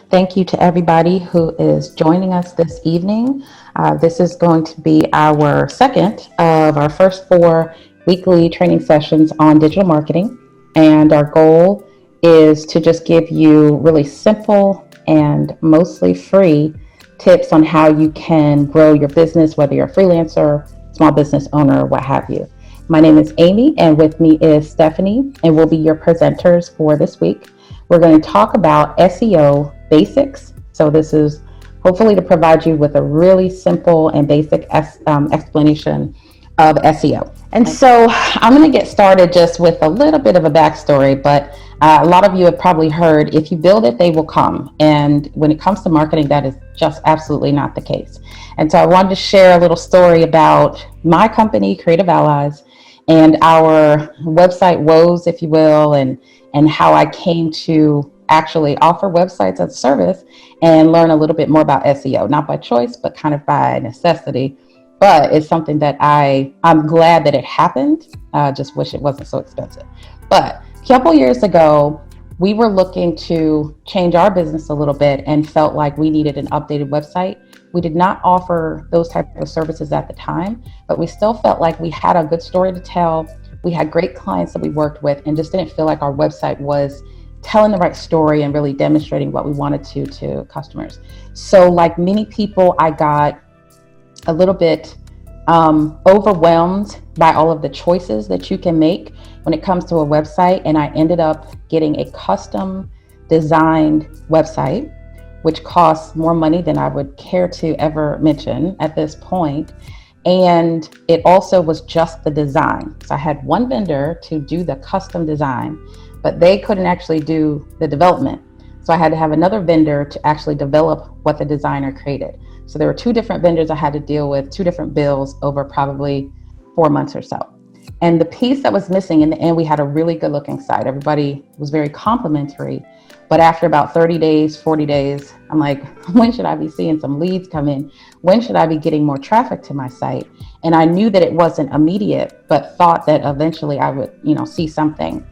Thank you to everybody who is joining us this evening. This is going to be our second of our first four weekly training sessions on digital marketing. And our goal is to just give you really simple and mostly free tips on how you can grow your business, whether you're a freelancer, small business owner, what have you. My name is Amy, and with me is Stephanie, and we'll be your presenters for this week. We're going to talk about SEO basics. So this is hopefully to provide you with a really simple and basic explanation of SEO. And so I'm going to get started just with a little bit of a backstory, but a lot of you have probably heard, if you build it, they will come. And when it comes to marketing, that is just absolutely not the case. And so I wanted to share a little story about my company, Creative Allies, and our website woes, if you will, and how I came to actually offer websites as a service and learn a little bit more about SEO, not by choice, but kind of by necessity. But it's something that I'm glad that it happened. Just wish it wasn't so expensive. But a couple years ago, we were looking to change our business a little bit and felt like we needed an updated website. We did not offer those type of services at the time, but we still felt like we had a good story to tell. We had great clients that we worked with and just didn't feel like our website was telling the right story and really demonstrating what we wanted to customers. So like many people, I got a little bit overwhelmed by all of the choices that you can make when it comes to a website. And I ended up getting a custom designed website, which costs more money than I would care to ever mention at this point. And it also was just the design. So I had one vendor to do the custom design, but they couldn't actually do the development. So I had to have another vendor to actually develop what the designer created. So there were two different vendors I had to deal with, two different bills over probably 4 months or so. And the piece that was missing in the end, we had a really good looking site. Everybody was very complimentary. But after about 30 days, 40 days, I'm like, when should I be seeing some leads come in? When should I be getting more traffic to my site? And I knew that it wasn't immediate, but thought that eventually I would, see something.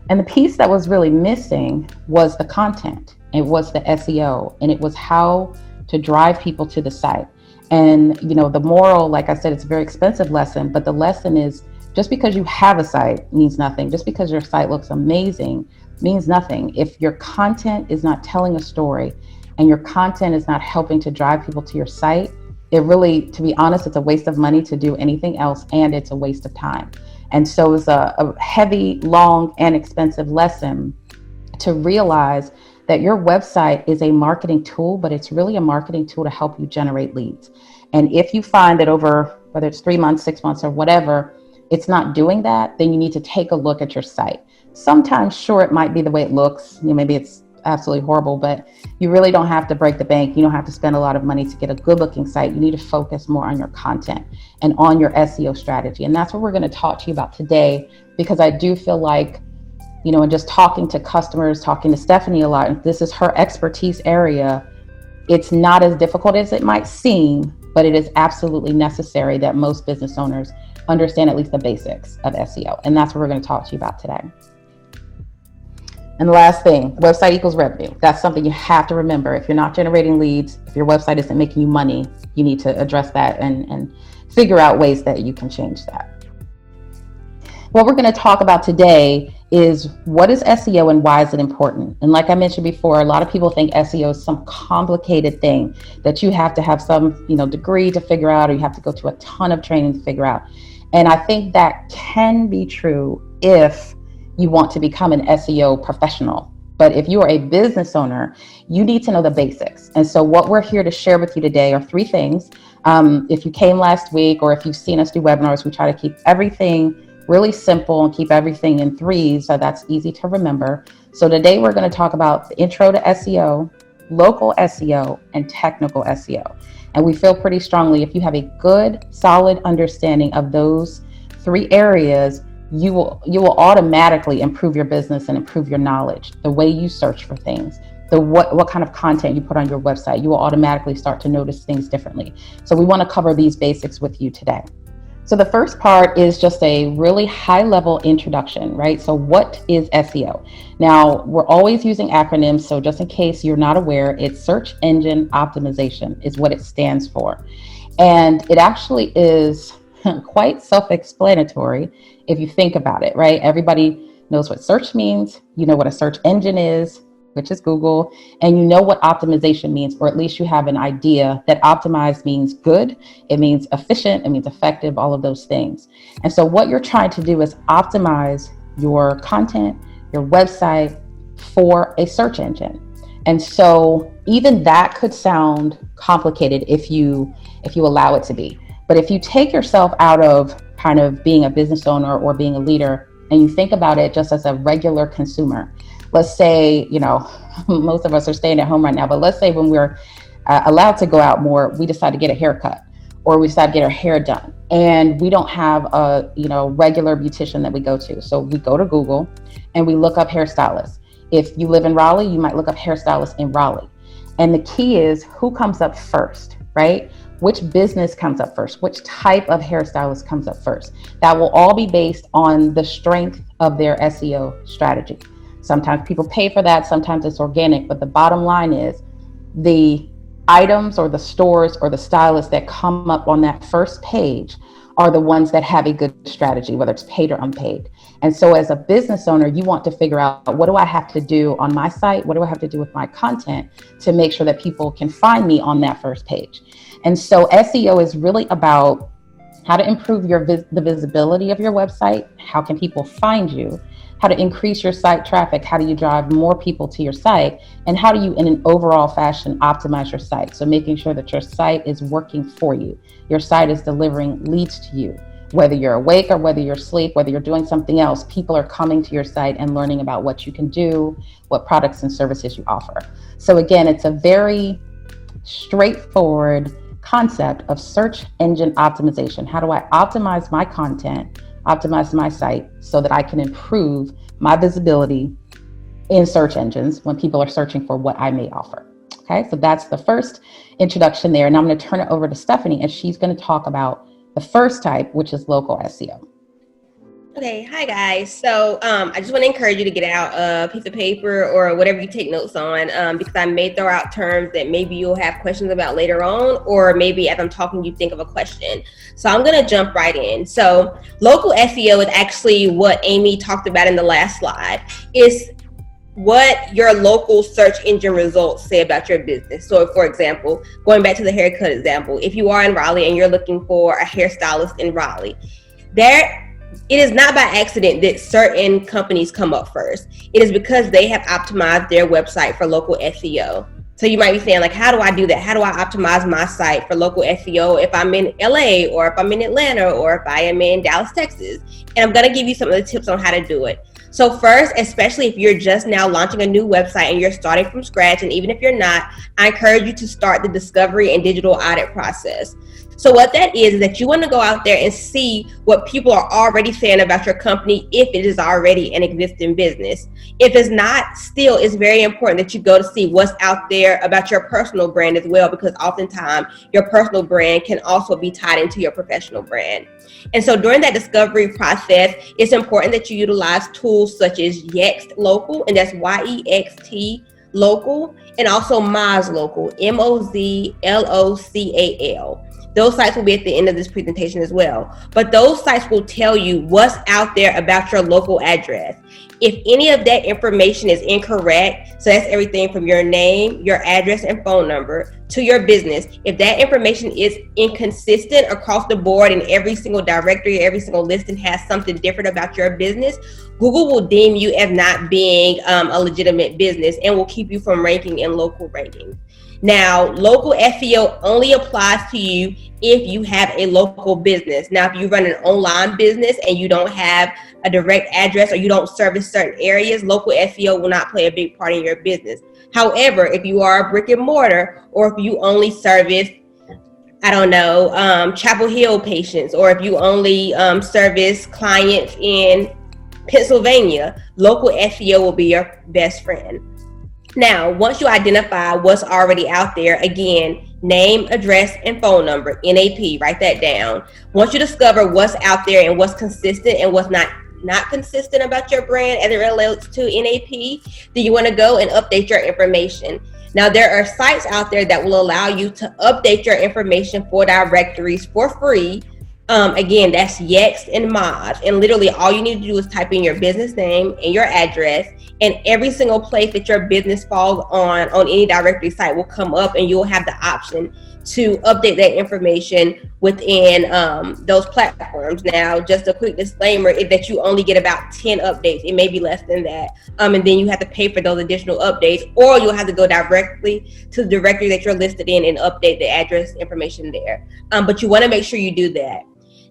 And the piece that was really missing was the content. It was the SEO, and it was how to drive people to the site. And, the moral, like I said, it's a very expensive lesson, but the lesson is just because you have a site means nothing. Just because your site looks amazing means nothing. If your content is not telling a story and your content is not helping to drive people to your site, it really, to be honest, it's a waste of money to do anything else, and it's a waste of time. And so it's a heavy, long, and expensive lesson to realize that your website is a marketing tool, but it's really a marketing tool to help you generate leads. And if you find that over, whether it's 3 months, 6 months, or whatever, it's not doing that, then you need to take a look at your site. Sometimes, sure, it might be the way it looks. Maybe it's absolutely horrible, but you really don't have to break the bank. You don't have to spend a lot of money to get a good looking site. You need to focus more on your content and on your SEO strategy. And that's what we're going to talk to you about today, because I do feel like, and just talking to customers, talking to Stephanie a lot, and this is her expertise area, it's not as difficult as it might seem, but it is absolutely necessary that most business owners understand at least the basics of SEO. And that's what we're going to talk to you about today. And the last thing, website equals revenue. That's something you have to remember. If you're not generating leads, if your website isn't making you money, you need to address that and figure out ways that you can change that. What we're going to talk about today is what is SEO and why is it important? And like I mentioned before, a lot of people think SEO is some complicated thing that you have to have some, degree to figure out, or you have to go to a ton of training to figure out. And I think that can be true if you want to become an SEO professional. But if you are a business owner, you need to know the basics. And so what we're here to share with you today are 3 things. If you came last week, or if you've seen us do webinars, we try to keep everything really simple and keep everything in 3s, so that's easy to remember. So today we're going to talk about the intro to SEO, local SEO, and technical SEO. And we feel pretty strongly if you have a good, solid understanding of those 3 areas, you will automatically improve your business and improve your knowledge, the way you search for things, what kind of content you put on your website. You will automatically start to notice things differently. So we want to cover these basics with you today. So the first part is just a really high level introduction, right? So what is SEO? Now, we're always using acronyms. So just in case you're not aware, it's search engine optimization is what it stands for. And it actually is quite self-explanatory if you think about it, right? Everybody knows what search means. You know what a search engine is, which is Google, and you know what optimization means, or at least you have an idea that optimized means good, it means efficient, it means effective, all of those things. And so what you're trying to do is optimize your content, your website for a search engine. And so even that could sound complicated if you allow it to be. But if you take yourself out of kind of being a business owner or being a leader, and you think about it just as a regular consumer, let's say, most of us are staying at home right now, but let's say when we're allowed to go out more, we decide to get a haircut or we decide to get our hair done, and we don't have a regular beautician that we go to. So we go to Google and we look up hairstylists. If you live in Raleigh, you might look up hairstylists in Raleigh. And the key is who comes up first, right? Which business comes up first? Which type of hairstylist comes up first? That will all be based on the strength of their SEO strategy. Sometimes people pay for that, sometimes it's organic, but the bottom line is the items or the stores or the stylists that come up on that first page are the ones that have a good strategy, whether it's paid or unpaid. And so as a business owner, you want to figure out, what do I have to do on my site? What do I have to do with my content to make sure that people can find me on that first page? And so SEO is really about how to improve the visibility of your website. How can people find you? How to increase your site traffic? How do you drive more people to your site? And how do you, in an overall fashion, optimize your site? So making sure that your site is working for you. Your site is delivering leads to you. Whether you're awake or whether you're asleep, whether you're doing something else, people are coming to your site and learning about what you can do, what products and services you offer. So again, it's a very straightforward concept of search engine optimization. How do I optimize my content, optimize my site so that I can improve my visibility in search engines when people are searching for what I may offer? Okay, so that's the first introduction there. And I'm going to turn it over to Stephanie, and she's going to talk about the first type, which is local SEO. Okay, hi guys. So I just want to encourage you to get out a piece of paper or whatever you take notes on, because I may throw out terms that maybe you'll have questions about later on, or maybe as I'm talking you think of a question. So I'm going to jump right in. So local SEO is actually what Amy talked about in the last slide. It's what your local search engine results say about your business. So for example, going back to the haircut example, if you are in Raleigh and you're looking for a hairstylist in Raleigh, it is not by accident that certain companies come up first. It is because they have optimized their website for local SEO. So you might be saying, like, how do I do that? How do I optimize my site for local SEO if I'm in LA or if I'm in Atlanta or if I am in Dallas, Texas? And I'm going to give you some of the tips on how to do it. So first, especially if you're just now launching a new website and you're starting from scratch, and even if you're not, I encourage you to start the discovery and digital audit process. So what that is that you want to go out there and see what people are already saying about your company if it is already an existing business. If it's not, still, it's very important that you go to see what's out there about your personal brand as well, because oftentimes your personal brand can also be tied into your professional brand. And so during that discovery process, it's important that you utilize tools such as Yext Local, and that's YEXT Local, and also Moz Local, MOZLOCAL. Those sites will be at the end of this presentation as well. But those sites will tell you what's out there about your local address. If any of that information is incorrect, so that's everything from your name, your address and phone number to your business. If that information is inconsistent across the board in every single directory, every single listing has something different about your business, Google will deem you as not being a legitimate business and will keep you from ranking in local rankings. Now, local SEO only applies to you if you have a local business. Now, if you run an online business and you don't have a direct address or you don't service certain areas, local SEO will not play a big part in your business. However, if you are a brick and mortar, or if you only service, Chapel Hill patients, or if you only service clients in Pennsylvania, local SEO will be your best friend. Now, once you identify what's already out there, again, name, address, and phone number, NAP, write that down. Once you discover what's out there and what's consistent and what's not consistent about your brand as it relates to NAP, then you want to go and update your information. Now, there are sites out there that will allow you to update your information for directories for free. Again, that's Yext and Moz. And literally all you need to do is type in your business name and your address, and every single place that your business falls on any directory site will come up, and you'll have the option to update that information within those platforms. Now, just a quick disclaimer is that you only get about 10 updates. It may be less than that. And then you have to pay for those additional updates, or you'll have to go directly to the directory that you're listed in and update the address information there. But you want to make sure you do that.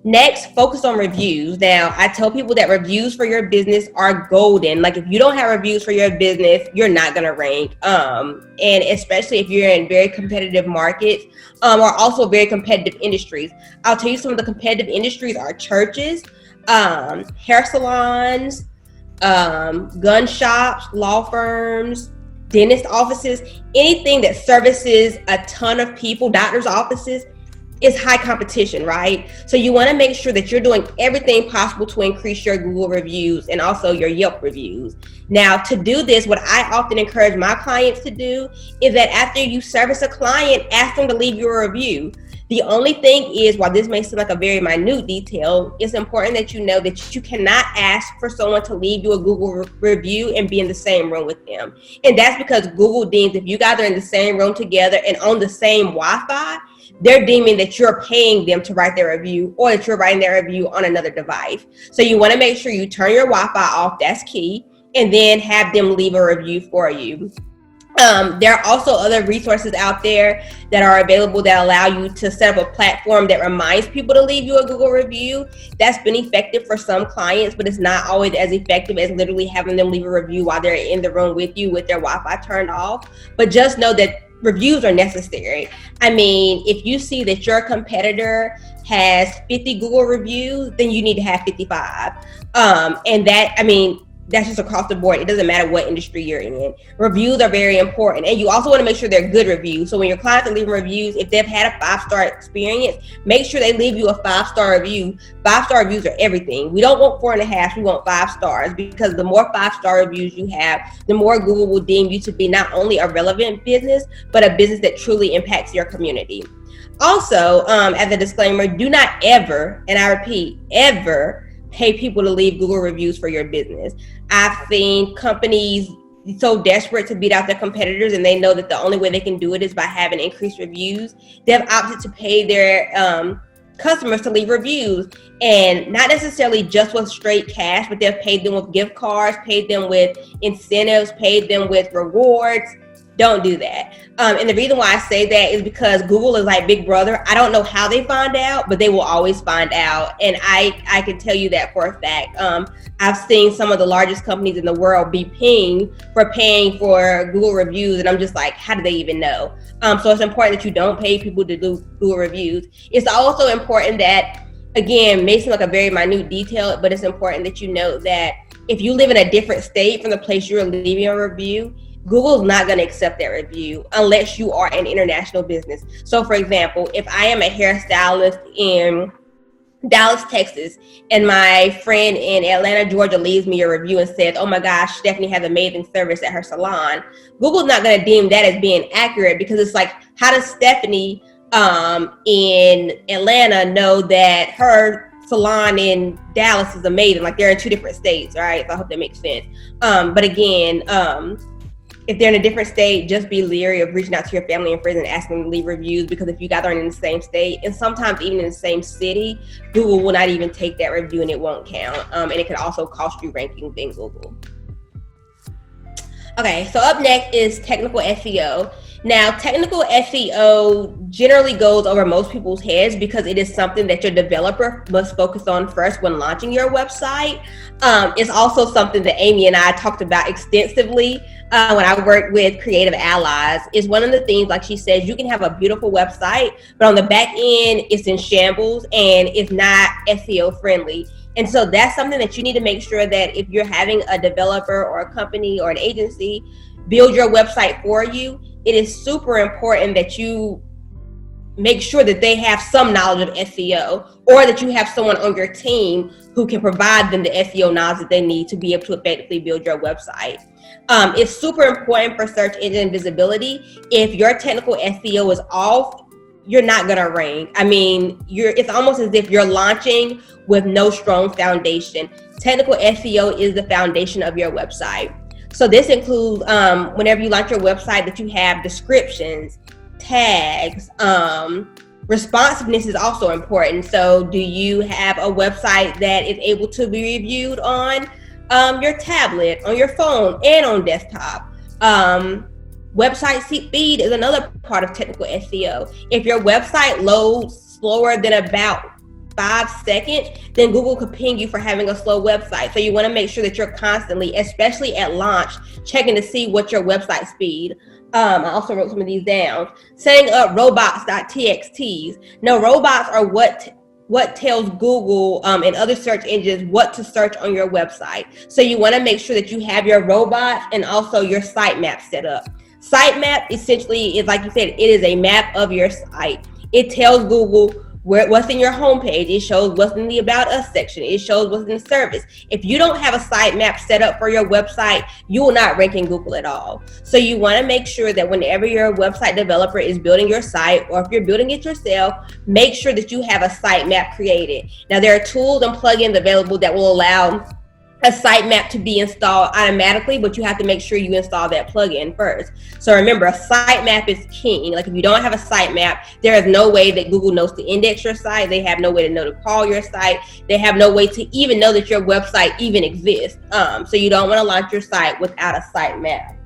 Next, focus on reviews. Now, I tell people that reviews for your business are golden. Like, if you don't have reviews for your business, you're not going to rank. And especially if you're in very competitive markets, or also very competitive industries. I'll tell you some of the competitive industries are churches, hair salons, gun shops, law firms, dentist offices, anything that services a ton of people, doctor's offices. Is high competition, right? So you want to make sure that you're doing everything possible to increase your Google reviews and also your Yelp reviews. Now, to do this, what I often encourage my clients to do is that after you service a client, ask them to leave you a review. The only thing is, while this may seem like a very minute detail, it's important that you know that you cannot ask for someone to leave you a Google review and be in the same room with them. And that's because Google deems if you guys are in the same room together and on the same Wi-Fi, they're deeming that you're paying them to write their review, or that you're writing their review on another device. So you want to make sure you turn your Wi-Fi off, that's key, and then have them leave a review for you. There are also other resources out there that are available that allow you to set up a platform that reminds people to leave you a Google review. That's been effective for some clients, but it's not always as effective as literally having them leave a review while they're in the room with you with their Wi-Fi turned off. But just know that reviews are necessary. I mean, if you see that your competitor has 50 Google reviews, then you need to have 55. And that, I mean, that's just across the board. It doesn't matter what industry you're in. Reviews are very important. And you also want to make sure they're good reviews. So when your clients are leaving reviews, if they've had a 5-star experience, make sure they leave you a 5-star review. 5-star reviews are everything. We don't want 4.5, we want 5 stars, because the more 5-star reviews you have, the more Google will deem you to be not only a relevant business, but a business that truly impacts your community. Also, as a disclaimer, do not ever, and I repeat, ever pay people to leave Google reviews for your business. I've seen companies so desperate to beat out their competitors, and they know that the only way they can do it is by having increased reviews. They've opted to pay their customers to leave reviews, and not necessarily just with straight cash, but they've paid them with gift cards, paid them with incentives, paid them with rewards. Don't do that. And the reason why I say that is because Google is like Big Brother. I don't know how they find out, but they will always find out. And I can tell you that for a fact. I've seen some of the largest companies in the world be pinged for paying for Google reviews. And I'm just like, how do they even know? So it's important that you don't pay people to do Google reviews. It's also important that, again, may seem like a very minute detail, but it's important that you know that if you live in a different state from the place you're leaving a review, Google's not going to accept that review unless you are an international business. So for example, if I am a hairstylist in Dallas, Texas, and my friend in Atlanta, Georgia leaves me a review and says, oh my gosh, Stephanie has amazing service at her salon, Google's not going to deem that as being accurate, because it's like, how does Stephanie in Atlanta know that her salon in Dallas is amazing? Like, they're in 2 different states, right? So I hope that makes sense. But again, if they're in a different state, just be leery of reaching out to your family and friends and asking them to leave reviews, because if you guys aren't in the same state, and sometimes even in the same city, Google will not even take that review and it won't count. And it can also cost you rankings in Google. Okay, so up next is technical SEO. Now, technical SEO generally goes over most people's heads because it is something that your developer must focus on first when launching your website. It's also something that Amy and I talked about extensively when I worked with Creative Allies. Is one of the things, like she says, you can have a beautiful website, but on the back end, it's in shambles and it's not SEO friendly. And so that's something that you need to make sure that if you're having a developer or a company or an agency build your website for you, it is super important that you make sure that they have some knowledge of SEO, or that you have someone on your team who can provide them the SEO knowledge that they need to be able to effectively build your website. It's super important for search engine visibility. If your technical SEO is off, you're not gonna rank. I mean, it's almost as if you're launching with no strong foundation. Technical SEO is the foundation of your website. So this includes whenever you launch your website, that you have descriptions, tags. Responsiveness is also important. So do you have a website that is able to be reviewed on your tablet, on your phone, and on desktop? Website speed is another part of technical SEO. If your website loads slower than about 5 seconds, then Google could ping you for having a slow website. So you want to make sure that you're constantly, especially at launch, checking to see what your website speed. I also wrote some of these down. Setting up robots.txt. Now, robots are what tells Google and other search engines what to search on your website. So you want to make sure that you have your robots and also your sitemap set up. Sitemap essentially is, like you said, it is a map of your site. It tells Google what's in your homepage. It shows what's in the About Us section. It shows what's in the service. If you don't have a sitemap set up for your website, you will not rank in Google at all. So you want to make sure that whenever your website developer is building your site, or if you're building it yourself, make sure that you have a sitemap created. Now, there are tools and plugins available that will allow a sitemap to be installed automatically, but you have to make sure you install that plugin first. So remember, a sitemap is king. Like, if you don't have a sitemap, there is no way that Google knows to index your site. They have no way to know to crawl your site. They have no way to even know that your website even exists. So you don't want to launch your site without a sitemap.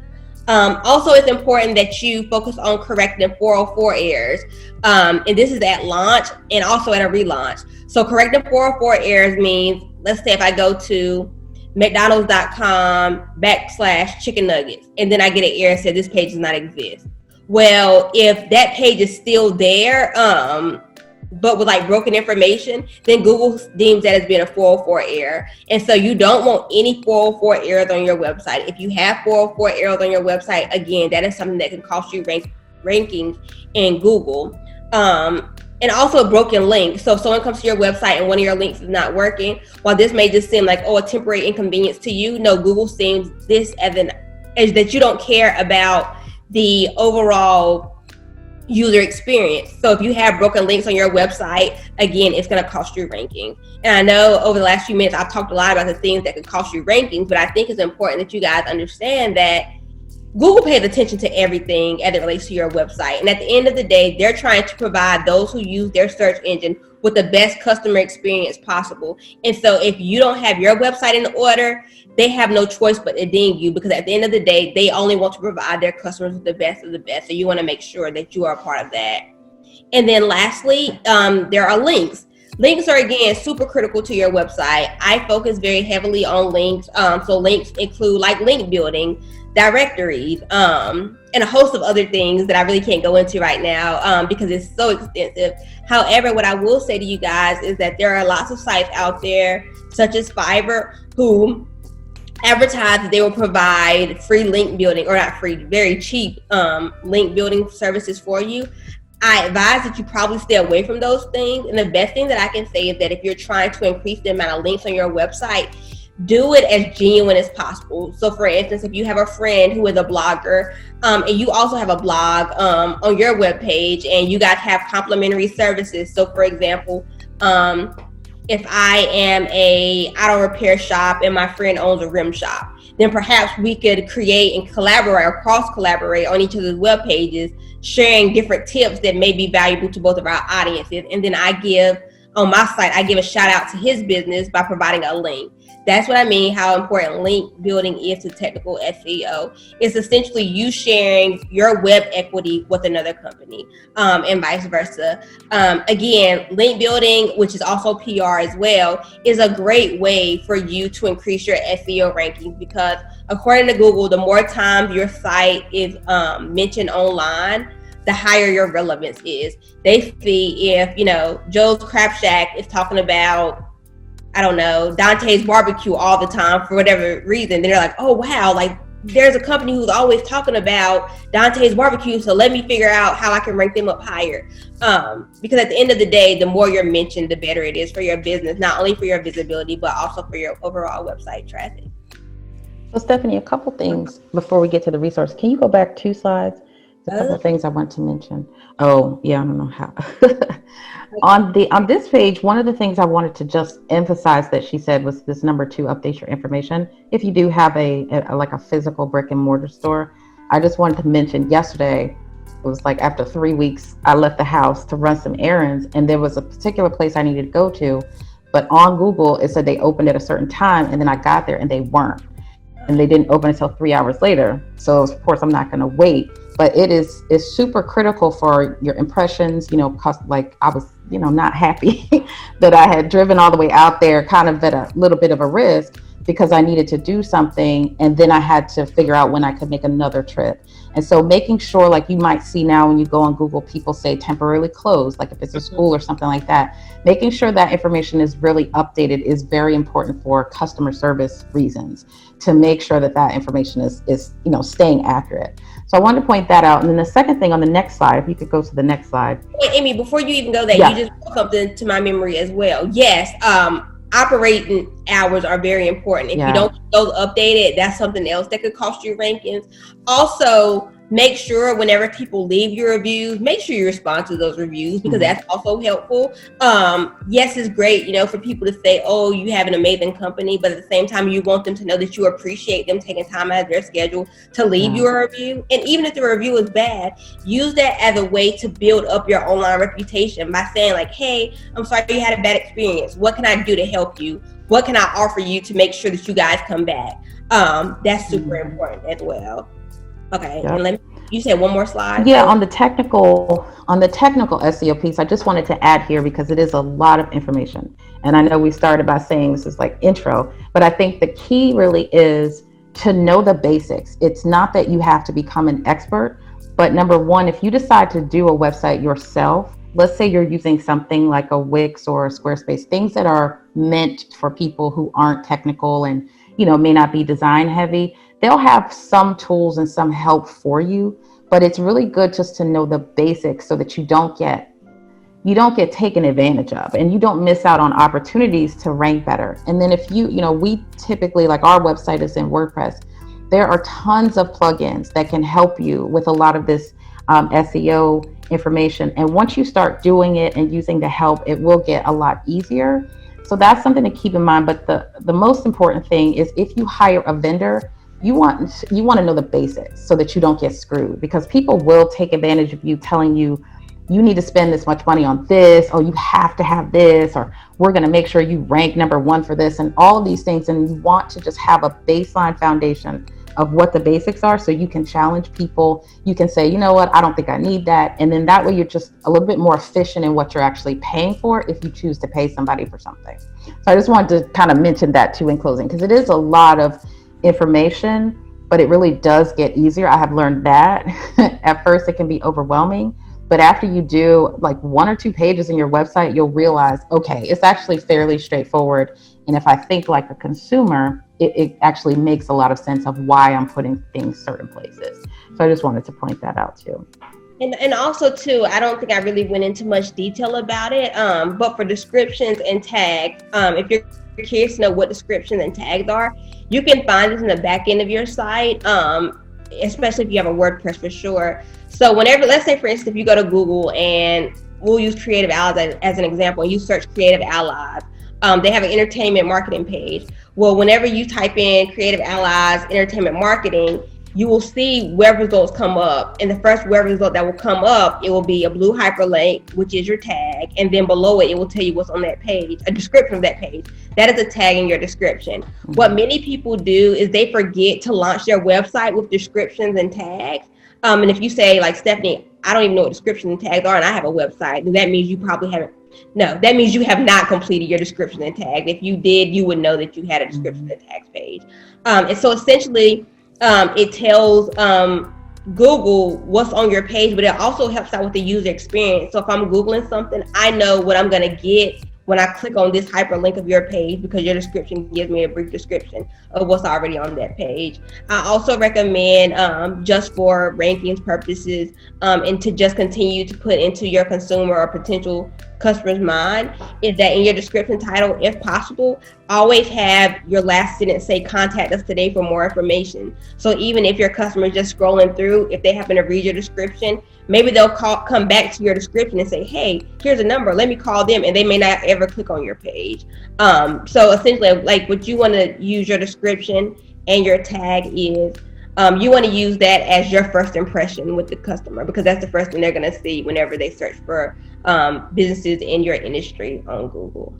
Also, it's important that you focus on correcting 404 errors. And this is at launch and also at a relaunch. So correcting 404 errors means, let's say if I go to mcdonalds.com/chicken nuggets, and then I get an error that says this page does not exist. Well, if that page is still there, but with like broken information, then Google deems that as being a 404 error. And so you don't want any 404 errors on your website. If you have 404 errors on your website, again, that is something that can cost you rankings in Google. And also a broken link. So if someone comes to your website and one of your links is not working, while this may just seem like, a temporary inconvenience to you, no, Google sees this as that you don't care about the overall user experience. So if you have broken links on your website, again, it's going to cost you ranking. And I know over the last few minutes, I've talked a lot about the things that could cost you rankings, but I think it's important that you guys understand that Google pays attention to everything as it relates to your website. And at the end of the day, they're trying to provide those who use their search engine with the best customer experience possible. And so if you don't have your website in order, they have no choice but to ding you, because at the end of the day, they only want to provide their customers with the best of the best. So you want to make sure that you are a part of that. And then lastly, there are links. Links are, again, super critical to your website. I focus very heavily on links. So links include like link building, directories, and a host of other things that I really can't go into right now because it's so extensive. However, what I will say to you guys is that there are lots of sites out there, such as Fiverr, who advertise that they will provide free link building, or not free, very cheap link building services for you. I advise that you probably stay away from those things. And the best thing that I can say is that if you're trying to increase the amount of links on your website, do it as genuine as possible. So for instance, if you have a friend who is a blogger and you also have a blog on your webpage, and you guys have complimentary services. So for example, if I am a auto repair shop and my friend owns a rim shop, then perhaps we could create and collaborate or cross collaborate on each other's web pages, sharing different tips that may be valuable to both of our audiences. And then on my site, I give a shout out to his business by providing a link. That's what I mean, how important link building is to technical SEO. It's essentially you sharing your web equity with another company, and vice versa. Again, link building, which is also PR as well, is a great way for you to increase your SEO rankings, because according to Google, the more times your site is mentioned online, the higher your relevance is. They see if, Joe's Crab Shack is talking about, I don't know, Dante's barbecue all the time for whatever reason, then they're like, oh wow, like there's a company who's always talking about Dante's barbecue, so let me figure out how I can rank them up higher. Because at the end of the day, the more you're mentioned, the better it is for your business, not only for your visibility, but also for your overall website traffic. So Stephanie, a couple things before we get to the resource. Can you go back 2 slides? A couple things I want to mention. Oh, yeah, I don't know how. On this page, one of the things I wanted to just emphasize that she said was this number 2, update your information. If you do have a like a physical brick and mortar store, I just wanted to mention yesterday, it was like after 3 weeks, I left the house to run some errands, and there was a particular place I needed to go to, but on Google, it said they opened at a certain time, and then I got there and they weren't. And they didn't open until 3 hours later. So of course I'm not going to wait, but it's super critical for your impressions, like I was, not happy that I had driven all the way out there kind of at a little bit of a risk because I needed to do something. And then I had to figure out when I could make another trip. And so making sure, like you might see now when you go on Google, people say temporarily closed, like if it's a school or something like that, making sure that information is really updated is very important for customer service reasons, to make sure that that information is staying accurate. So I wanted to point that out. And then the second thing on the next slide, if you could go to the next slide. Hey, Amy, before you even go there, Yeah. You just brought something to my memory as well. Yes, operating hours are very important. If you don't get those updated, that's something else that could cost you rankings. Also, make sure whenever people leave your reviews, make sure you respond to those reviews, because that's also helpful. Yes, it's great, for people to say, oh, you have an amazing company, but at the same time, you want them to know that you appreciate them taking time out of their schedule to leave you a review. And even if the review is bad, use that as a way to build up your online reputation by saying like, hey, I'm sorry you had a bad experience. What can I do to help you? What can I offer you to make sure that you guys come back? That's super important as well. Okay, and you said one more slide. Yeah, on the technical SEO piece, I just wanted to add here because it is a lot of information. And I know we started by saying this is like intro, but I think the key really is to know the basics. It's not that you have to become an expert, but number one, if you decide to do a website yourself, let's say you're using something like a Wix or a Squarespace, things that are meant for people who aren't technical and may not be design heavy, they'll have some tools and some help for you, but it's really good just to know the basics so that you don't get taken advantage of and you don't miss out on opportunities to rank better. And then if we typically, like our website is in WordPress, there are tons of plugins that can help you with a lot of this SEO information. And once you start doing it and using the help, it will get a lot easier. So that's something to keep in mind. But the most important thing is if you hire a vendor, you want to know the basics so that you don't get screwed, because people will take advantage of you, telling you need to spend this much money on this, or you have to have this, or we're going to make sure you rank number 1 for this, and all of these things. And you want to just have a baseline foundation of what the basics are so you can challenge people. You can say, you know what, I don't think I need that. And then that way you're just a little bit more efficient in what you're actually paying for if you choose to pay somebody for something. So I just wanted to kind of mention that too in closing, because it is a lot of information, but it really does get easier. I have learned that at first it can be overwhelming, but after you do like 1 or 2 pages in your website, you'll realize, okay, it's actually fairly straightforward. And if I think like a consumer, it actually makes a lot of sense of why I'm putting things certain places. So I just wanted to point that out too. And also too, I don't think I really went into much detail about it, but for descriptions and tags, if you're curious to know what descriptions and tags are, you can find this in the back end of your site, especially if you have a WordPress for sure. So whenever, let's say for instance, if you go to Google, and we'll use Creative Allies as an example, and you search Creative Allies, they have an entertainment marketing page. Well, whenever you type in Creative Allies entertainment marketing, you will see web results come up. And the first web result that will come up, it will be a blue hyperlink, which is your tag. And then below it, it will tell you what's on that page, a description of that page. That is a tag in your description. What many people do is they forget to launch their website with descriptions and tags. And if you say like, Stephanie, I don't even know what descriptions and tags are, and I have a website, then that means you probably haven't. No, that means you have not completed your description and tags. If you did, you would know that you had a description and tags page. And so essentially, it tells Google what's on your page, but it also helps out with the user experience. So if I'm Googling something, I know what I'm going to get when I click on this hyperlink of your page, because your description gives me a brief description of what's already on that page. I also recommend, just for rankings purposes, and to just continue to put into your consumer or potential customer's mind, is that in your description title, if possible, always have your last sentence say, contact us today for more information. So even if your customer is just scrolling through, if they happen to read your description, maybe they'll come back to your description and say, hey, here's a number, let me call them, and they may not ever click on your page. So essentially, like, what you want to use your description and your tag is, you want to use that as your first impression with the customer, because that's the first thing they're going to see whenever they search for businesses in your industry on Google.